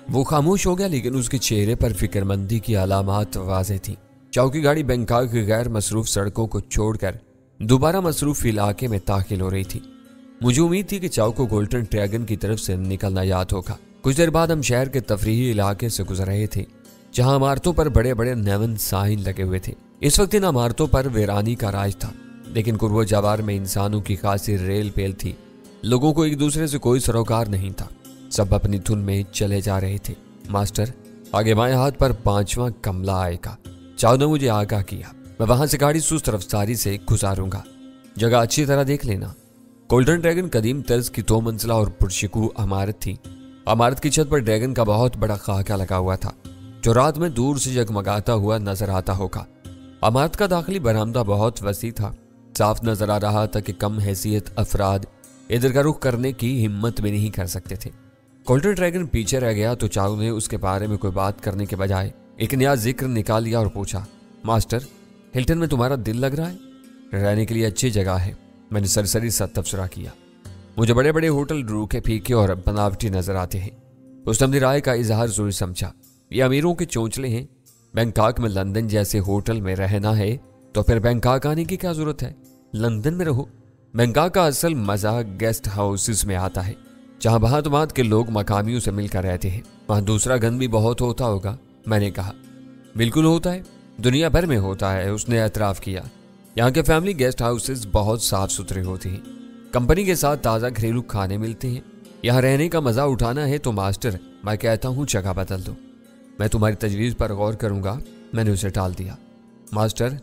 वो खामोश हो गया, लेकिन उसके चेहरे पर फिक्रमंदी की अलामात वाज़ेह थी। चाउ की गाड़ी बैंकॉक की गैर मसरूफ सड़कों को छोड़कर दोबारा मसरूफ इलाके में दाखिल हो रही थी। मुझे उम्मीद थी कि चाउ को गोल्डन ड्रैगन की तरफ से निकलना याद होगा। कुछ देर बाद हम शहर के तफरीही इलाके से गुजर रहे थे, जहां इमारतों पर बड़े बड़े नेवन साइन लगे हुए थे। इस वक्त इन इमारतों पर वीरानी का राज था, लेकिन कुर्बो जवार में इंसानों की खासी रेल पेल थी। लोगों को एक दूसरे से कोई सरोकार नहीं था, सब अपनी धुन में चले जा रहे थे। मास्टर, आगे बाएं हाथ पर 5वां कमला आएगा। चाउ ने मुझे आगाह किया। मैं वहां से गाड़ी सुस्त रफ्तारी से गुजारूंगा, जगह अच्छी तरह देख लेना। गोल्डन ड्रैगन कदीम तर्ज की 2 मंजिला और पुरशिकू इमारत थी। इमारत की छत पर ड्रैगन का बहुत बड़ा खाका लगा हुआ था, जो रात में दूर से जगमगाता हुआ नजर आता होगा। इमारत का दाखिली बरामदा बहुत वसी था। साफ नजर आ रहा था कि कम हैसियत अफराद इधर का रुख करने की हिम्मत भी नहीं कर सकते थे। गोल्डन ड्रैगन पीछे रह गया तो चाउ ने उसके बारे में कोई बात करने के बजाय एक नया जिक्र निकाल लिया और पूछा, मास्टर, हिल्टन में तुम्हारा दिल लग रहा है? रहने के लिए अच्छी जगह है। मैंने सरसरी सा तबसरा किया। मुझे बड़े बड़े होटल रूखे फीके और बनावटी नजर आते हैं। उसने अपनी राय का इजहार जरूर समझा। ये अमीरों के चोंचले हैं। बैंकॉक में लंदन जैसे होटल में रहना है तो फिर बैंकॉक आने की क्या जरूरत है? लंदन में रहो। बैंकॉक का असल मजा गेस्ट हाउसेस में आता है, जहां भांत भांत के लोग मकामियों से मिलकर रहते हैं। वहां दूसरा गंद भी बहुत होता होगा, मैंने कहा। बिल्कुल होता है, दुनिया भर में होता है, उसने एतराफ किया। यहाँ के फैमिली गेस्ट हाउसेस बहुत साफ सुथरे होते हैं। कंपनी के साथ ताज़ा घरेलू खाने मिलते हैं। यहाँ रहने का मजा उठाना है तो मास्टर, मैं कहता हूँ जगह बदल दो। मैं तुम्हारी तजवीज़ पर गौर करूंगा, मैंने उसे टाल दिया। मास्टर,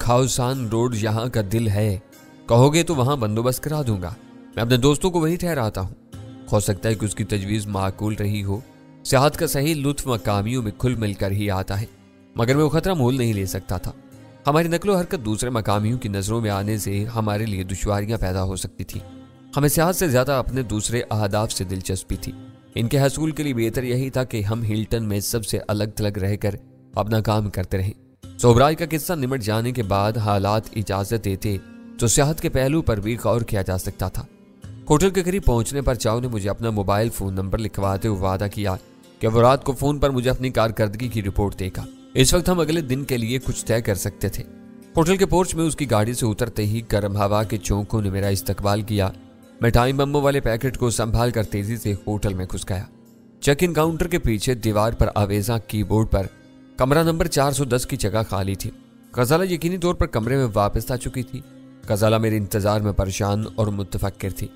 खाउसान रोड यहाँ का दिल है। कहोगे तो वहां बंदोबस्त करा दूंगा। मैं अपने दोस्तों को वहीं ठहराता हूँ। हो सकता है कि उसकी तजवीज़ माकूल रही हो। सेहत का सही लुत्फ मकामियों में खुल मिलकर ही आता है, मगर मैं वो खतरा मोल नहीं ले सकता था। हमारी नकलो हरकत दूसरे मकामियों की नज़रों में आने से हमारे लिए दुश्वारियां पैदा हो सकती थी। हमें सेहत से ज़्यादा अपने दूसरे अहदाफ से दिलचस्पी थी। इनके हसूल के लिए बेहतर यही था कि हम हिल्टन में सबसे अलग थलग रहकर अपना काम करते रहें। सोबराई का किस्सा निमट जाने के बाद हालात इजाज़त देते तो सेहत के पहलू पर भी गौर किया जा सकता था। होटल के करीब पहुंचने पर चाउ ने मुझे अपना मोबाइल फ़ोन नंबर लिखवाते हुए वादा किया कि वो रात को फ़ोन पर मुझे अपनी कारकर्दगी की रिपोर्ट देगा। इस वक्त हम अगले दिन के लिए कुछ तय कर सकते थे। होटल के पोर्च में उसकी गाड़ी से उतरते ही गर्म हवा के झोंकों ने मेरा इस्तकबाल किया। मैं टाइम बम्बों वाले पैकेट को संभाल कर तेजी से होटल में घुस गया। चेक इन काउंटर के पीछे दीवार पर आवेजा कीबोर्ड पर कमरा नंबर 410 की जगह खाली थी। गजाला यकीनी तौर पर कमरे में वापस आ चुकी थी। गजाला मेरे इंतजार में परेशान और मुतफक्किर थी।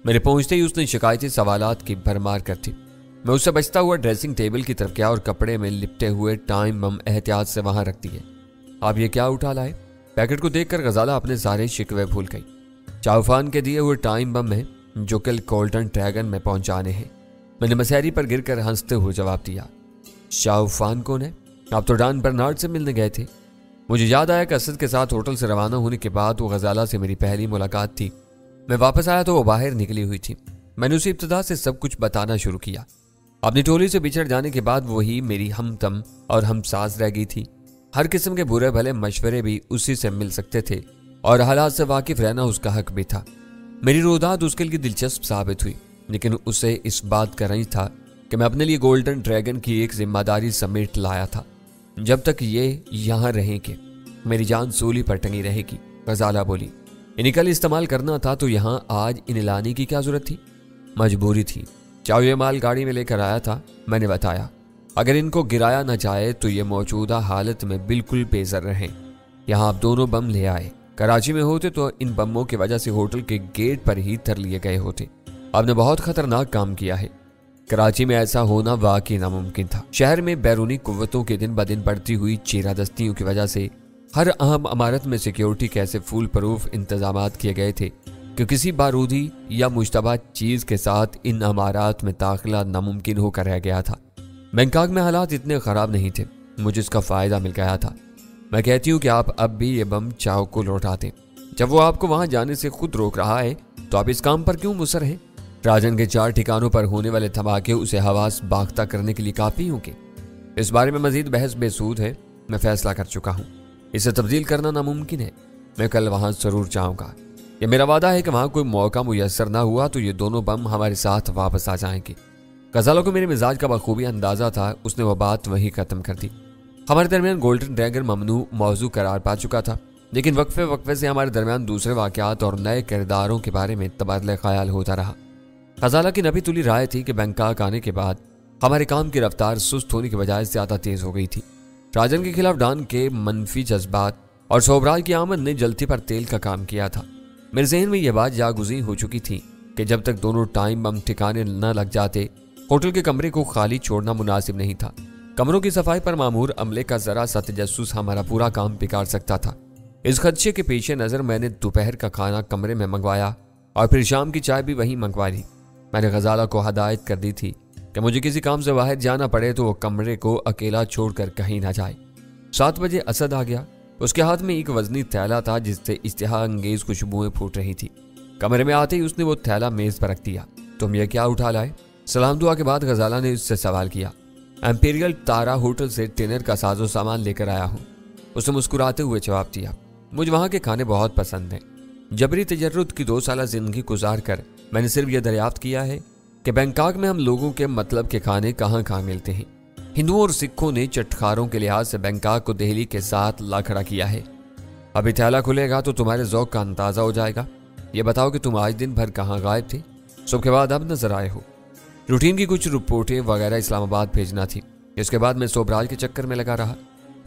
मेरे पहुंचते ही उसने शिकायती सवालात की भरमार कर थी। मैं उससे बचता हुआ ड्रेसिंग टेबल की तरफ गया और कपड़े में लिपटे हुए टाइम बम एहतियात से वहां रख दिए। आप ये क्या उठा लाए? पैकेट को देखकर गजाला अपने सारे शिकवे भूल गई। चाउफान के दिए हुए टाइम बम है जो कल गोल्डन ड्रैगन में पहुंचाने हैं। मैंने मसहरी पर गिरकर हंसते हुए जवाब दिया। चाउफान कौन है? आप तो डॉन बर्नार्ड से मिलने गए थे। मुझे याद आया कि असद के साथ होटल से रवाना होने के बाद वो गजाला से मेरी पहली मुलाकात थी। मैं वापस आया तो वो बाहर निकली हुई थी। मैंने उसे इब्तिदा से सब कुछ बताना शुरू किया। अपनी टोली से बिछड़ जाने के बाद वही मेरी हमतम और हमसाज रह गई थी। हर किस्म के बुरे भले मशवरे भी उसी से मिल सकते थे और हालात से वाकिफ रहना उसका हक भी था। मेरी रोदात उसके लिए दिलचस्प साबित हुई, लेकिन उसे इस बात का रंज था कि मैं अपने लिए गोल्डन ड्रैगन की एक जिम्मेदारी समेट लाया था। जब तक ये यहाँ रहेंगे मेरी जान सूली पर टंगी रहेगी। गजाला बोली, इन्हें कल इस्तेमाल करना था तो यहाँ आज इन्हें लाने की क्या जरूरत थी? मजबूरी थी। चाहे ये माल गाड़ी में लेकर आया था, मैंने बताया। अगर इनको गिराया न जाए तो ये मौजूदा हालत में बिल्कुल बेज़र रहें। यहाँ आप दोनों बम ले आए। कराची में होते तो इन बमों की वजह से होटल के गेट पर ही धर लिए गए होते। आपने बहुत खतरनाक काम किया है। कराची में ऐसा होना वाकई नामुमकिन था। शहर में बैरूनी कुव्वतों के दिन ब दिन बढ़ती हुई चीरादस्तियों की वजह से हर अहम इमारत में सिक्योरिटी के ऐसे फूल प्रूफ इंतजामात किए गए थे कि किसी बारूदी या मुश्तबा चीज़ के साथ इन इमारत में दाखिला नामुमकिन होकर रह गया था। बैंकॉक में हालात इतने ख़राब नहीं थे, मुझे इसका फ़ायदा मिल गया था। मैं कहती हूँ कि आप अब भी ये बम चाउ को लौटा दें। जब वो आपको वहाँ जाने से खुद रोक रहा है तो आप इस काम पर क्यों मुसर हैं? राजन के 4 ठिकानों पर होने वाले धमाके उसे हवास बाख्ता करने के लिए काफ़ी होंगे। इस बारे में मजीद बहस बेसूद है। मैं फैसला कर चुका हूँ, इसे तब्दील करना नामुमकिन है। मैं कल वहाँ ज़रूर जाऊँगा। यह मेरा वादा है कि वहाँ कोई मौका मुयसर ना हुआ तो ये दोनों बम हमारे साथ वापस आ जाएंगे। غزالہ کو میرے مزاج کا بخوبی اندازہ تھا، اس نے وہ بات وہیں ختم کر دی۔ ہمارے درمیان گولڈن ڈریگن ممنوع موضوع قرار پا چکا تھا، لیکن وقفے سے ہمارے درمیان دوسرے واقعات اور نئے کرداروں کے بارے میں تبادلہ خیال ہوتا رہا۔ غزالہ کی نبی تلی رائے تھی کہ بینکاک آنے کے بعد ہمارے کام کی رفتار سست ہونے کے بجائے زیادہ تیز ہو گئی تھی۔ راجن کے خلاف ڈان کے منفی جذبات اور سوبراج کی آمد نے جلتی پر تیل کا کام کیا تھا۔ میرے ذہن میں یہ بات جاگزین ہو چکی تھی کہ جب تک دونوں ٹائم بم ٹھکانے نہ لگ جاتے، ہوٹل کے کمرے کو خالی چھوڑنا مناسب نہیں تھا۔ کمروں کی صفائی پر مامور عملے کا ذرا سا تجسس ہمارا پورا کام بگاڑ سکتا تھا۔ اس خدشے کے پیش نظر میں نے دوپہر کا کھانا کمرے میں منگوایا اور پھر شام کی چائے بھی وہیں منگوا لی۔ میں نے غزالہ کو ہدایت کر دی تھی کہ مجھے کسی کام سے باہر جانا پڑے تو وہ کمرے کو اکیلا چھوڑ کر کہیں نہ جائے۔ 7 بجے اسد آ گیا۔ اس کے ہاتھ میں ایک وزنی تھیلا تھا جس سے اشتہا انگیز خوشبوئیں پھوٹ رہی تھی۔ کمرے میں آتے ہی اس نے وہ تھیلا میز پر رکھ دیا۔ تم یہ کیا اٹھا لائے؟ سلام دعا کے بعد غزالہ نے اس سے سوال کیا۔ امپیریل تارا ہوٹل سے ڈنر کا ساز و سامان لے کر آیا ہوں، اس نے مسکراتے ہوئے جواب دیا۔ مجھے وہاں کے کھانے بہت پسند ہیں۔ جبری تجرد کی 2 سالہ زندگی گزار کر میں نے صرف یہ دریافت کیا ہے کہ بینکاک میں ہم لوگوں کے مطلب کے کھانے کہاں کہاں ملتے ہیں۔ ہندوؤں اور سکھوں نے چٹخاروں کے لحاظ سے بینکاک کو دہلی کے ساتھ لا کھڑا کیا ہے۔ ابھی تھیلا کھلے گا تو تمہارے ذوق کا اندازہ ہو جائے گا۔ یہ بتاؤ کہ تم آج دن بھر کہاں غائب تھے؟ صبح کے بعد اب نظر آئے ہو۔ روٹین کی کچھ رپورٹیں وغیرہ اسلام آباد بھیجنا تھی۔ اس کے بعد میں سوبراج کے چکر میں لگا رہا۔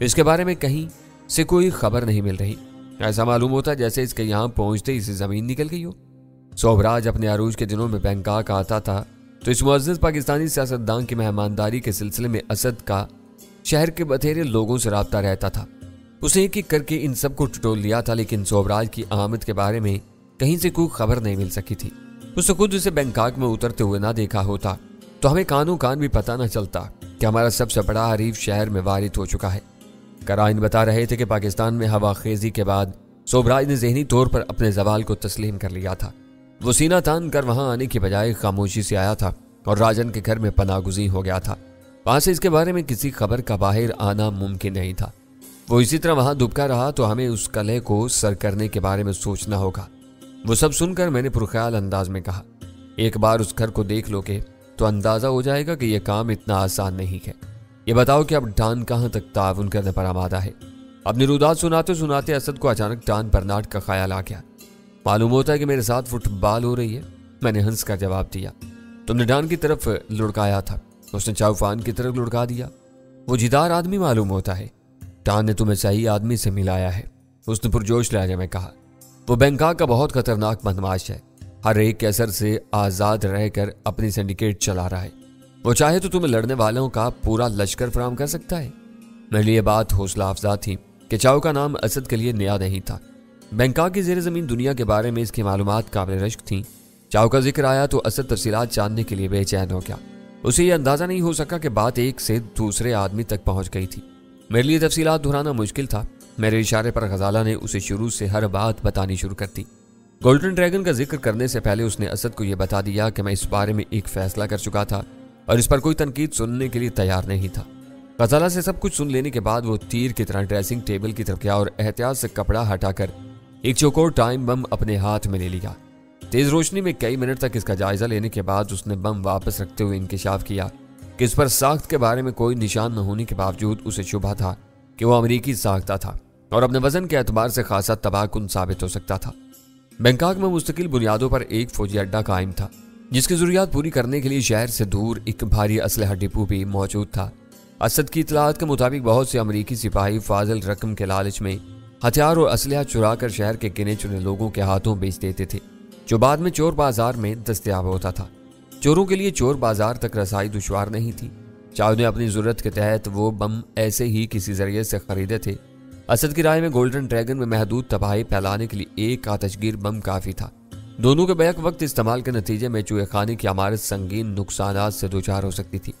اس کے بارے میں کہیں سے کوئی خبر نہیں مل رہی۔ ایسا معلوم ہوتا جیسے اس کے یہاں پہنچتے اسی زمین نکل گئی ہو۔ سوبراج اپنے عروج کے دنوں میں بینکاک آتا تھا تو اس معزز پاکستانی سیاستدان کی مہمانداری کے سلسلے میں اسد کا شہر کے بتھیرے لوگوں سے رابطہ رہتا تھا۔ اس نے ایک ایک کر کے ان سب کو ٹٹول لیا تھا، لیکن سوبراج کی آمد کے بارے میں کہیں سے کوئی خبر نہیں مل سکی تھی۔ اس نے خود اسے بینکاک میں اترتے ہوئے نہ دیکھا ہوتا تو ہمیں کانوں کان بھی پتہ نہ چلتا کہ ہمارا سب سے بڑا حریف شہر میں وارد ہو چکا ہے۔ قرائن بتا رہے تھے کہ پاکستان میں ہوا خیزی کے بعد سوبراج نے ذہنی طور پر اپنے زوال کو تسلیم کر لیا تھا۔ وہ سینہ تان کر وہاں آنے کی بجائے خاموشی سے آیا تھا اور راجن کے گھر میں پناہ گزین ہو گیا تھا۔ وہاں سے اس کے بارے میں کسی خبر کا باہر آنا ممکن نہیں تھا۔ وہ اسی طرح وہاں دبکا رہا تو ہمیں اس قلعے کو سر کرنے کے بارے میں سوچنا ہوگا۔ وہ سب سن کر میں نے پرخیال انداز میں کہا، ایک بار اس گھر کو دیکھ لو گے تو اندازہ ہو جائے گا کہ یہ کام اتنا آسان نہیں ہے۔ یہ بتاؤ کہ اب ڈان کہاں تک تعاون کرنے پر آمادہ ہے؟ اپنی رودات سناتے سناتے اسد کو اچانک ڈان برنارڈ کا خیال آ گیا۔ معلوم ہوتا ہے کہ میرے ساتھ فٹ بال ہو رہی ہے، میں نے ہنس کر جواب دیا۔ تم نے ڈان کی طرف لڑکایا تھا، اس نے چاؤفان کی طرف لڑکا دیا۔ وہ جدار آدمی معلوم ہوتا ہے۔ ڈان نے تمہیں صحیح آدمی سے ملایا ہے، اس نے پرجوش لہجے میں کہا۔ وہ بینکاک کا بہت خطرناک بدمعاش ہے، ہر ایک کے اثر سے آزاد رہ کر اپنی سینڈیکیٹ چلا رہا ہے۔ وہ چاہے تو تمہیں لڑنے والوں کا پورا لشکر فراہم کر سکتا ہے۔ میرے لیے بات حوصلہ افزا تھی کہ چاؤ کا نام اسد کے لیے نیا نہیں تھا۔ بینکاک کی زیر زمین دنیا کے بارے میں اس کی معلومات قابل رشک تھیں۔ چاؤ کا ذکر آیا تو اسد تفصیلات جاننے کے لیے بے چین ہو گیا۔ اسے یہ اندازہ نہیں ہو سکا کہ بات ایک سے دوسرے آدمی تک پہنچ گئی تھی۔ میرے لیے تفصیلات دہرانا مشکل تھا۔ میرے اشارے پر غزالہ نے اسے شروع سے ہر بات بتانی شروع کر دی۔ گولڈن ڈریگن کا ذکر کرنے سے پہلے اس نے اسد کو یہ بتا دیا کہ میں اس بارے میں ایک فیصلہ کر چکا تھا اور اس پر کوئی تنقید سننے کے لیے تیار نہیں تھا۔ غزالہ سے سب کچھ سن لینے کے بعد وہ تیر کی طرح ڈریسنگ ٹیبل کی طرف گیا اور احتیاط سے کپڑا ہٹا کر ایک چوکور ٹائم بم اپنے ہاتھ میں لے لیا۔ تیز روشنی میں کئی منٹ تک اس کا جائزہ لینے کے بعد اس نے بم واپس رکھتے ہوئے انکشاف کیا کہ اس پر ساخت کے بارے میں کوئی نشان نہ ہونے کے باوجود اسے شبہ تھا کہ وہ امریکی ساختہ تھا اور اپنے وزن کے اعتبار سے خاصا تباہ کن ثابت ہو سکتا تھا۔ بینکاک میں مستقل بنیادوں پر ایک فوجی اڈہ قائم تھا جس کی ضروریات پوری کرنے کے لیے شہر سے دور ایک بھاری اسلحہ ڈپو بھی موجود تھا۔ اسد کی اطلاعات کے مطابق بہت سے امریکی سپاہی فاضل رقم کے لالچ میں ہتھیار اور اسلحہ چرا کر شہر کے گنے چنے لوگوں کے ہاتھوں بیچ دیتے تھے، جو بعد میں چور بازار میں دستیاب ہوتا تھا۔ چوروں کے لیے چور بازار تک رسائی دشوار نہیں تھی۔ چاؤ نے اپنی ضرورت کے تحت وہ بم ایسے ہی کسی ذریعے سے خریدے تھے۔ اسد کی رائے میں گولڈن ڈریگن میں محدود تباہی پھیلانے کے لیے ایک آتش گیر بم کافی تھا۔ دونوں کے بیک وقت استعمال کے نتیجے میں چوہے خانے کی عمارت سنگین نقصانات سے دوچار ہو سکتی تھی۔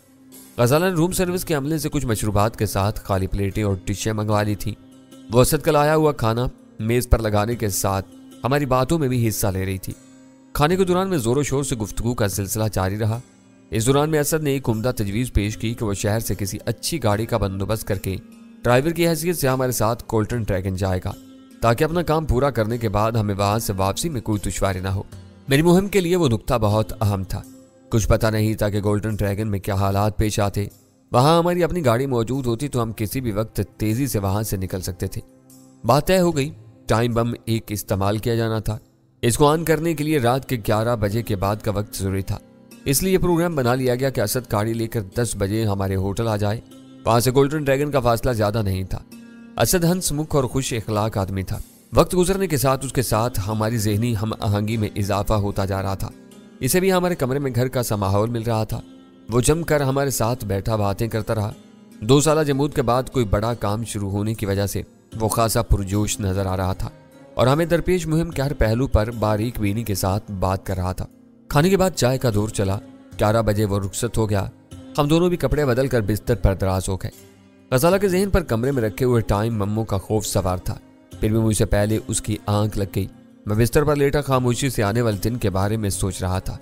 غزالہ نے روم سروس کے عملے سے کچھ مشروبات کے ساتھ خالی پلیٹیں اور ڈشیں منگوا لی تھیں۔ وہ اسد کا لایا ہوا کھانا میز پر لگانے کے ساتھ ہماری باتوں میں بھی حصہ لے رہی تھی۔ کھانے کے دوران میں زور و شور سے گفتگو کا سلسلہ جاری رہا۔ اس دوران میں اسد نے ایک عمدہ تجویز پیش کی کہ وہ شہر سے کسی اچھی گاڑی کا بندوبست کر کے ڈرائیور کی حیثیت سے ہمارے ساتھ گولڈن ڈریگن جائے گا تاکہ اپنا کام پورا کرنے کے بعد ہمیں وہاں سے واپسی میں کوئی دشواری نہ ہو۔ میری مہم کے لیے وہ نقطہ بہت اہم تھا۔ कुछ पता नहीं था कि गोल्डन ड्रैगन में क्या हालात पेश आते। वहां हमारी अपनी गाड़ी मौजूद होती तो हम किसी भी वक्त तेजी से वहां से निकल सकते थे। बात तय हो गई। टाइम बम एक इस्तेमाल किया जाना था। इसको ऑन करने के लिए रात के 11 बजे के बाद का वक्त जरूरी था। इसलिए यह प्रोग्राम बना लिया गया कि असद गाड़ी लेकर 10 बजे हमारे होटल आ जाए। वहां से गोल्डन ड्रैगन का फासला ज्यादा नहीं था। असद हंसमुख और खुश इखलाक आदमी था। वक्त गुजरने के साथ उसके साथ हमारी ज़हनी हम आहंगी में इजाफा होता जा रहा था। इसे भी हमारे कमरे में घर का सा माहौल मिल रहा था। वो जमकर हमारे साथ बैठा बातें करता रहा। 2 साल जमूद के बाद कोई बड़ा काम शुरू होने की वजह से वो खासा पुरजोश नजर आ रहा था और हमें दरपेश मुहिम के हर पहलू पर बारीक बीनी के साथ बात कर रहा था। खाने के बाद चाय का दौर चला। 11 बजे वो रुखसत हो गया। हम दोनों भी कपड़े बदल कर बिस्तर पर दराज हो गए। गजाला के जहन पर कमरे में रखे हुए टाइम बम का खौफ सवार था। फिर भी मुझसे पहले उसकी आंख लग गई। मैं बिस्तर पर लेटा खामोशी से आने वाले दिन के बारे में सोच रहा था।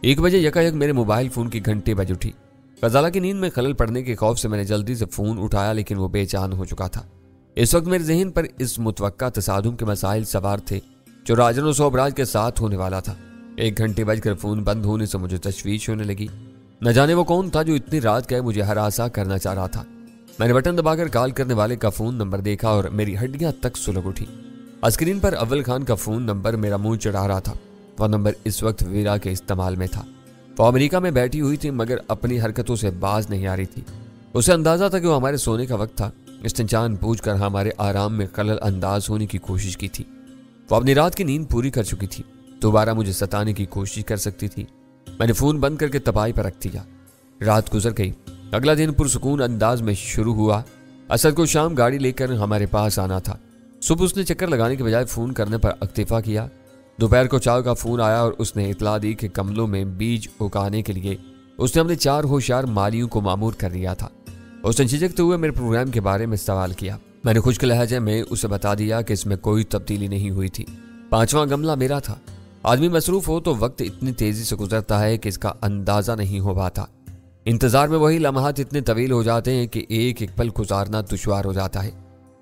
1 बजे यकायक मेरे मोबाइल फोन की घंटी बज उठी। गजाला की नींद में खलल पड़ने के खौफ से मैंने जल्दी से फोन उठाया, लेकिन वो बेचैन हो चुका था। इस वक्त मेरे जहन पर इस मुतवक्का तसादुम के मसाइल सवार थे जो राजन और सोबराज के साथ होने वाला था। 1 घंटे बजकर फोन बंद होने से मुझे तशवीश होने लगी। न जाने वो कौन था जो इतनी रात गए मुझे हरासा करना चाह रहा था। मैंने बटन दबाकर कॉल करने वाले का फोन नंबर देखा और मेरी हड्डियां तक सुलग उठी। स्क्रीन पर अव्वल खान का फोन नंबर मेरा मुंह चढ़ा रहा था। वह नंबर इस वक्त वीरा के इस्तेमाल में था। वो अमेरिका में बैठी हुई थी मगर अपनी हरकतों से बाज नहीं आ रही थी। उसे अंदाजा था कि वो हमारे सोने का वक्त था। इसने जानबूझकर हमारे आराम में खलल अंदाज होने की कोशिश की थी। वो अपनी रात की नींद पूरी कर चुकी थी, दोबारा मुझे सताने की कोशिश कर सकती थी। मैंने फोन बंद करके तपाई पर रख दिया। रात गुजर गई। अगला दिन पुरसुकून अंदाज में शुरू हुआ। असद को शाम गाड़ी लेकर हमारे पास आना था। सुबह उसने चक्कर लगाने के बजाय फोन करने पर इक्तिफा किया। दोपहर को चाव का फोन आया और उसने इतला दी कि गमलों में बीज उगाने के लिए उसने अपने 4 होशियार मालियों को मामूर कर दिया था। उसने झिझकते हुए मेरे प्रोग्राम के बारे में सवाल किया। मैंने खुश्क लहजे में उसे बता दिया कि इसमें कोई तब्दीली नहीं हुई थी। 5वां गमला मेरा था। आदमी मसरूफ हो तो वक्त इतनी तेजी से गुजरता है कि इसका अंदाजा नहीं हो पाता। इंतजार में वही लम्हात इतने तवील हो जाते हैं कि एक एक पल गुजारना दुश्वार हो जाता है।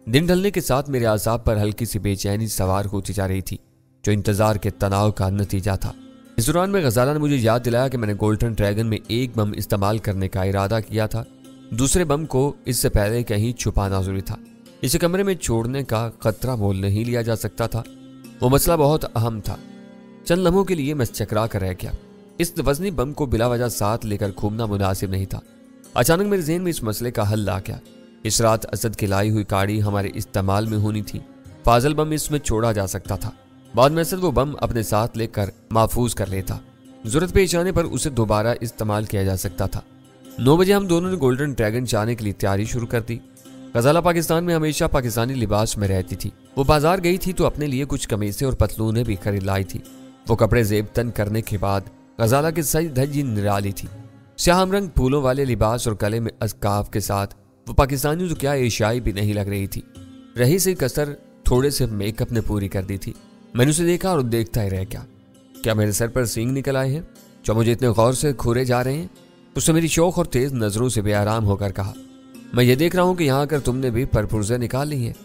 दिन ढलने के साथ मेरे आसाब पर हल्की सी बेचैनी सवार होती जा रही थी जो इंतजार के तनाव का नतीजा था। इस दौरान में गजाला ने मुझे याद दिलाया कि मैंने गोल्डन ड्रैगन में एक बम इस्तेमाल करने का इरादा किया था। दूसरे बम को इससे पहले कहीं छुपाना जरूरी था। इसे कमरे में छोड़ने का खतरा मोल नहीं लिया जा सकता था। वो मसला बहुत अहम था। चंद लम्हों के लिए मैं चकरा कर रह गया। इस वजनी बम को बिला वजह साथ लेकर घूमना मुनासिब नहीं था। अचानक मेरे ज़हन में इस मसले का हल आ गया। इस रात असद की लाई हुई गाड़ी हमारे इस्तेमाल में होनी थी। फाजल बम इसमें छोड़ा जा सकता था। बाद में असद वो बम अपने साथ लेकर महफूज कर लेता। जरूरत पेश आने पर उसे दोबारा इस्तेमाल किया जा सकता था। 9 बजे हम दोनों ने गोल्डन ड्रैगन जाने के लिए तैयारी शुरू कर दी। गजाला पाकिस्तान में हमेशा पाकिस्तानी लिबास में रहती थी। वो बाजार गई थी तो अपने लिए कुछ कमीजें और पतलूनें भी खरीद लाई थी। वो कपड़े जेब तन करने के बाद गजाला की सज धजी निराली थी। स्याह रंग फूलों वाले लिबास और गले में अस्काफ के साथ वो पाकिस्तानी तो क्या एशियाई भी नहीं लग रही थी। रही सी कसर थोड़े से मेकअप ने पूरी कर दी थी। मैंने उसे देखा और देखता ही रह गया। क्या मेरे सर पर सींग निकल आए हैं जो मुझे इतने गौर से घूरे जा रहे हैं? उसने मेरी शौक और तेज नजरों से बेआराम होकर कहा, मैं ये देख रहा हूँ कि यहाँ आकर तुमने भी परपुर्जे निकाल ली हैं।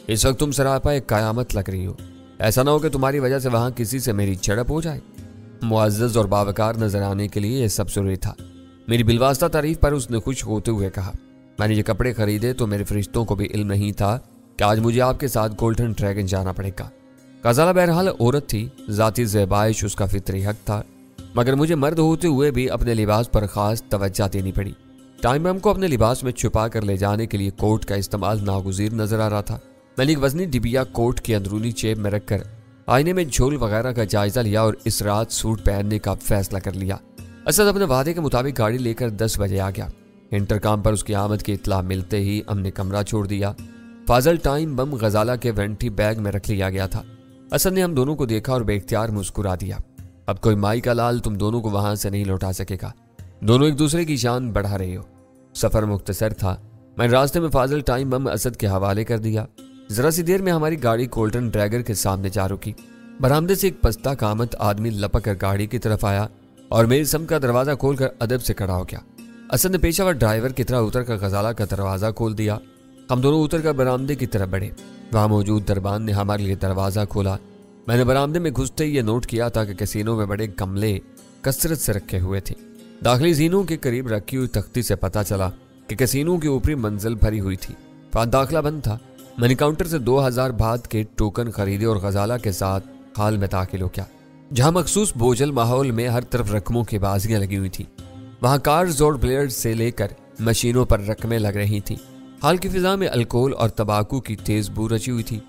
इस वक्त तुम सरापा एक कयामत लग रही हो। ऐसा ना हो कि तुम्हारी वजह से वहां किसी से मेरी झड़प हो जाए। मुअज़्ज़ज़ और बावकार नजर आने के लिए यह सब जरूरी था। मेरी बिलवास्ता तारीफ पर उसने खुश होते हुए कहा, मैंने ये कपड़े खरीदे तो मेरे फरिश्तों को भी इल्म नहीं था कि आज मुझे आपके साथ गोल्डन ड्रैगन जाना पड़ेगा। गजाला बहरहाल औरत थी, जाती ज़ेबाइश उसका फितरी हक था, मगर मुझे मर्द होते हुए भी अपने लिबास पर खास तवज्जो देनी पड़ी। टाइम बम को अपने लिबास में छुपा कर ले जाने के लिए कोट का इस्तेमाल नागुज़ीर नजर आ रहा था। मैंने एक वजनी डिबिया कोट की अंदरूनी जेब में रखकर आईने में झोल वगैरह का जायजा लिया और इस रात सूट पहनने का फैसला कर लिया। असद अपने वादे के मुताबिक गाड़ी लेकर 10 बजे आ गया। इंटरकॉम पर उसकी आमद की इत्तला मिलते ही हमने कमरा छोड़ दिया। फाजल टाइम बम गजाला के वेंटी बैग में रख लिया गया था। असद ने हम दोनों को देखा और बेख्तियार मुस्कुरा दिया। अब कोई माई का लाल तुम दोनों को वहां से नहीं लौटा सकेगा। दोनों एक दूसरे की शान बढ़ा रहे हो। सफर मुख्तसर था। मैंने रास्ते में फाजल टाइम बम असद के हवाले कर दिया। जरा सी देर में हमारी गाड़ी गोल्डन ड्रैगन के सामने जा रुकी। बरामदे से एक पस्ता कामत आदमी लपक कर गाड़ी की तरफ आया और मेरी सम का दरवाजा खोलकर अदब से खड़ा हो गया। असद ने पेशावर ड्राइवर की तरह उतर कर गजाला का दरवाजा खोल दिया। हम दोनों उतर कर बरामदे की तरफ बढ़े। वहां मौजूद दरबान ने हमारे लिए दरवाजा खोला। मैंने बरामदे में घुसते ही ये नोट किया था कि कैसीनो में बड़े गमले कसरत से रखे हुए थे। दाखिली जीनों के करीब रखी हुई तख्ती से पता चला कि कैसीनो की ऊपरी मंजिल भरी हुई थी। वहां दाखिला बंद था। मैंने काउंटर से 2000 बात के टोकन खरीदे और गजाला के साथ हाल में दाखिल हो गया, जहां मखसूस बोझल माहौल में हर तरफ रकमों की बाजियां लगी हुई थी। वहां कार्ड्स और बिलियर्ड्स से लेकर मशीनों पर रकमें लग रही थी। हाल की फिजा में अल्कोहल और तंबाकू की तेज बू रची हुई थी।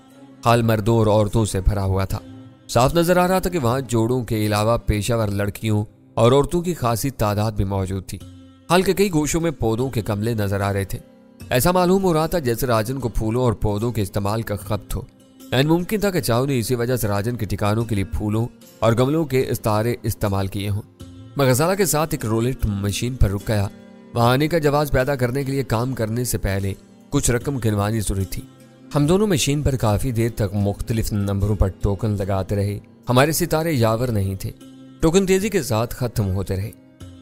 हाल मर्दों और औरतों से भरा हुआ था। साफ नजर आ रहा था कि वहां जोड़ों के अलावा पेशावर लड़कियों और औरतों की खासी तादाद भी मौजूद थी। हाल के कई गोशों में पौधों के गमले नजर आ रहे थे। ऐसा मालूम हो रहा था जैसे राजन को फूलों और पौधों के इस्तेमाल का खपत हो। एन मुमकिन था कि चाव ने इसी वजह से राजन के ठिकानों के लिए फूलों और गमलों के इस्तारे इस्तेमाल किए हों। मैं गजाला के साथ एक रोलेट मशीन पर रुक गया। वहां आने का जवाब पैदा करने के लिए काम करने से पहले कुछ रकम गिनवानी जरूरी थी। हम दोनों मशीन पर काफी देर तक मुख्तलिफ नंबरों पर टोकन लगाते रहे। हमारे सितारे यावर नहीं थे। टोकन तेजी के साथ खत्म होते रहे।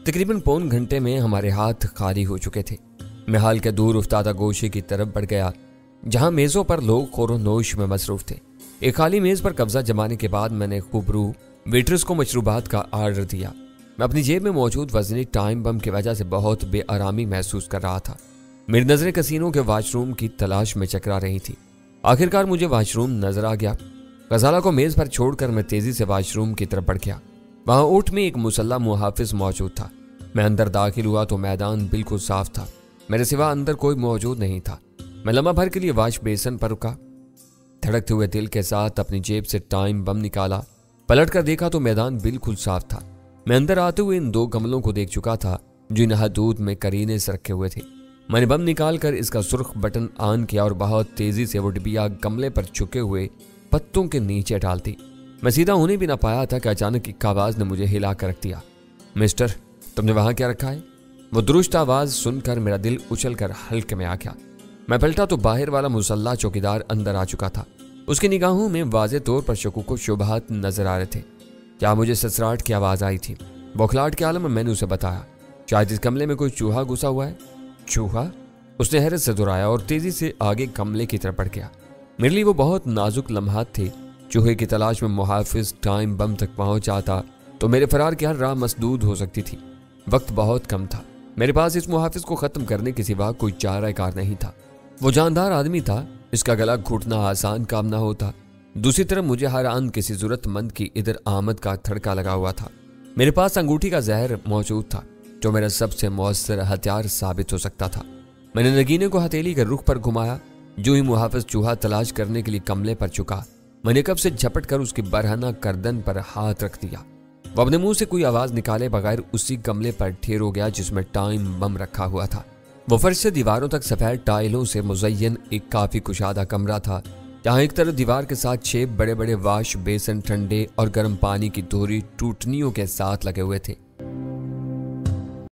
तकरीबन पौन घंटे में हमारे हाथ खाली हो चुके थे। मैं हाल के दूर उफ्तादा गोशे की तरफ बढ़ गया, जहां मेजों पर लोग खोरो नोश में मसरूफ थे। एक खाली मेज पर कब्जा जमाने के बाद मैंने खूबरू वेट्रेस को मशरूबात का आर्डर दिया। मैं अपनी जेब में मौजूद वजनी टाइम बम की वजह से बहुत बेआरामी महसूस कर रहा था। मेरी नजरें कसीनों के वाशरूम की तलाश में चकरा रही थी। आखिरकार मुझे वाशरूम नजर आ गया। गजाला को मेज पर छोड़कर मैं तेजी से वाशरूम की तरफ बढ़ गया। वहां ऊंट में एक मुसल्ला मुहाफिज मौजूद था। मैं अंदर दाखिल हुआ तो मैदान बिल्कुल साफ था। मेरे सिवा अंदर कोई मौजूद नहीं था। मैं लम्हा भर के लिए वाश बेसन पर रुका। धड़कते हुए दिल के साथ अपनी जेब से टाइम बम निकाला। पलट कर देखा तो मैदान बिल्कुल साफ था। मैं अंदर आते हुए इन 2 गमलों को देख चुका था जो इन हदूद में करीने से रखे हुए थे। मैंने बम निकाल कर इसका सुर्ख बटन ऑन किया और बहुत तेजी से वो डिबिया गमले पर झुके हुए पत्तों के नीचे डाल दी। मैं सीधा होने भी ना पाया था कि अचानक एक आवाज ने मुझे हिला कर रख दिया। मिस्टर, तुमने वहां क्या रखा है? वो दुरुस्त आवाज सुनकर मेरा दिल उछल कर हल्के में आ गया। मैं पलटा तो बाहर वाला मुसल्ला चौकीदार अंदर आ चुका था। उसकी निगाहों में वाज़े तौर पर शकूक व शुबहात नजर आ रहे थे। क्या मुझे ससराहट की आवाज आई थी? बौखलाहट के आलम में मैंने उसे बताया, शायद इस कमरे में कोई चूहा घुसा हुआ है। चूहा? उसने हैरत से दोहराया और तेजी से आगे कमरे की तरफ बढ़ गया। मेरे लिए वो बहुत नाजुक लम्हात थे। चूहे की तलाश में मुहाफिज टाइम बम तक पहुंच जाता तो मेरे फरार की हर राह मसदूद हो सकती थी। वक्त बहुत कम था। मेरे पास इस मुहाफिज को खत्म करने के सिवा कोई चारा कार नहीं था। वो जानदार आदमी था, इसका गला घुटना आसान काम ना होता। दूसरी तरफ मुझे हर आन किसी जरूरतमंद की इधर आमद का थड़का लगा हुआ था। मेरे पास अंगूठी का जहर मौजूद था जो मेरा सबसे मौसर हथियार साबित हो सकता था। मैंने नगीने को हथेली के रुख पर घुमाया। जो ही मुहाफिज चूहा तलाश करने के लिए कमले पर चुका, मैंने कब से झपट कर उसकी बरहना गर्दन पर हाथ रख दिया। वो अपने मुंह से कोई आवाज निकाले बगैर उसी कमले पर ठेर हो गया जिसमें टाइम बम रखा हुआ था। वो फर्श से दीवारों तक सफेद टाइलों से मुज़य्यन एक काफी कुशादा कमरा था, जहाँ एक तरफ दीवार के साथ 6 बड़े बड़े वाश बेसन ठंडे और गर्म पानी की दोहरी टूटनियों के साथ लगे हुए थे।